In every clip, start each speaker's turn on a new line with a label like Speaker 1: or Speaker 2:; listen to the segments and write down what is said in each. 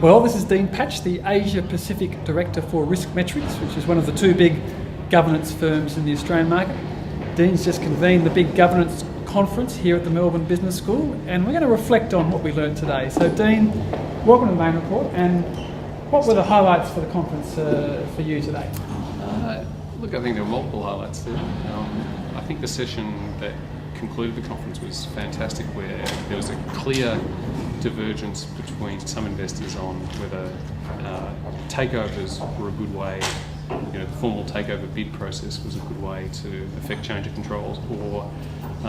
Speaker 1: Well, this is Dean Paatch, the Asia Pacific Director for Risk Metrics, which is one of the two big governance firms in the Australian market. Dean's just convened the big governance conference here at the Melbourne Business School, and we're going to reflect on what we learned today. So, Dean, welcome to the main report, and what were the highlights for the conference for you today?
Speaker 2: Look, I think there were multiple highlights there. I think the session that concluded the conference was fantastic, where there was a clear divergence between some investors on whether takeovers were a good way, the formal takeover bid process was a good way to effect change of controls, or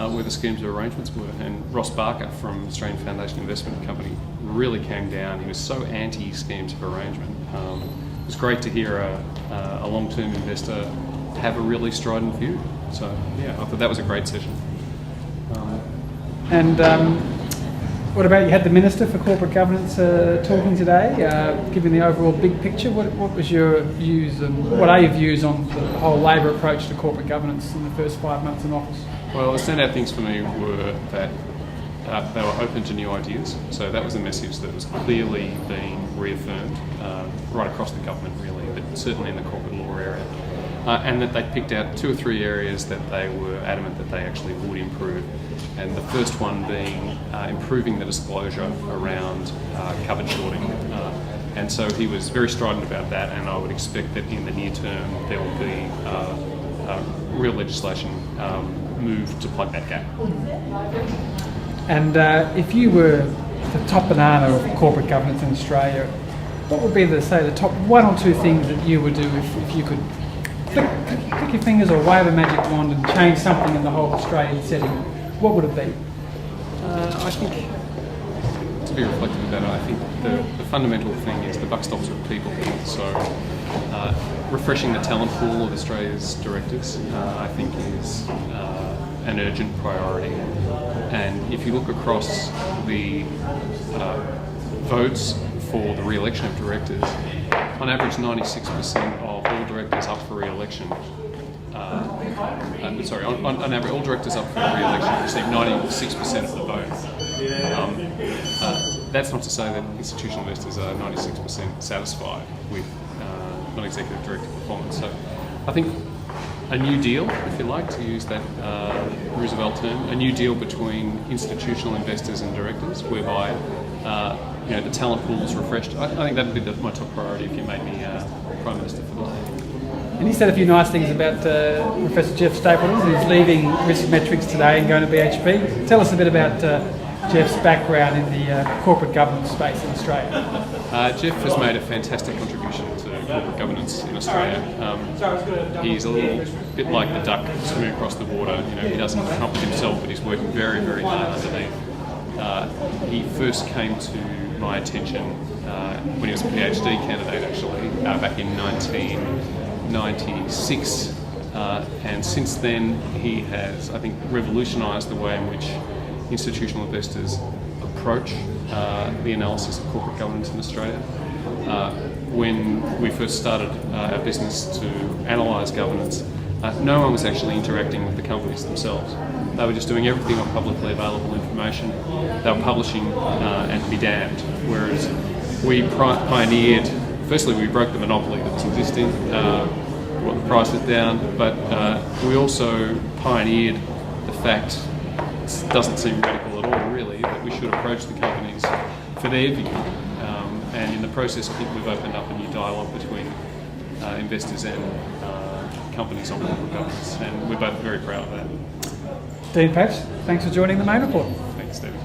Speaker 2: whether schemes of arrangements were. And Ross Barker from Australian Foundation Investment Company really came down. He was so anti schemes of arrangement. It was great to hear a long-term investor have a really strident view. So yeah, I thought that was a great session.
Speaker 1: What about, you had the Minister for Corporate Governance talking today, giving the overall big picture. What was your views, and what are your views on the whole Labor approach to corporate governance in the first 5 months in office?
Speaker 2: Well, the standout things for me were that they were open to new ideas. So that was a message that was clearly being reaffirmed right across the government, really, but certainly in the corporate law area. And that they picked out 2 or 3 areas that they were adamant that they actually would improve. And the first one being improving the disclosure around covered shorting. And so he was very strident about that, and I would expect that in the near term there will be real legislation moved to plug that gap.
Speaker 1: And if you were the top banana of corporate governance in Australia, what would be the top 1 or 2 things that you would do if you could click your fingers or wave a magic wand and change something in the whole Australian setting? What would it be?
Speaker 2: I think, to be reflective about it, I think the fundamental thing is the buck stops with people. So refreshing the talent pool of Australia's directors, I think, is an urgent priority. And if you look across the votes for the re-election of directors, on average 96% of all directors up for re-election on average, all directors up for re-election receive 96% of the vote. That's not to say that institutional investors are 96% satisfied with non-executive director performance. So I think a new deal, if you like, to use that Roosevelt term, a new deal between institutional investors and directors, whereby the talent pool is refreshed. I think that would be my top priority if you made me Prime Minister for the day.
Speaker 1: And he said a few nice things about Professor Jeff Stapleton, who's leaving Risk Metrics today and going to BHP. Tell us a bit about Jeff's background in the corporate governance space in Australia.
Speaker 2: Jeff has made a fantastic contribution to corporate governance in Australia. He's a little bit like the duck swimming across the water. He doesn't hump himself, but he's working very, very hard underneath. He first came to my attention when he was a PhD candidate, actually, back in 1996. And since then, he has, I think, revolutionised the way in which institutional investors approach the analysis of corporate governance in Australia. When we first started our business to analyse governance, no one was actually interacting with the companies themselves. They were just doing everything on publicly available information. They were publishing and be damned. Whereas we pioneered, firstly we broke the monopoly that was existing, brought the prices down, but we also pioneered the fact, it doesn't seem radical at all really, that we should approach the companies for their view. And in the process, I think we've opened up a new dialogue between investors and companies on corporate governance, and we're both very proud of that.
Speaker 1: Dean Paatch, thanks for joining the main report.
Speaker 2: Thanks, Stephen.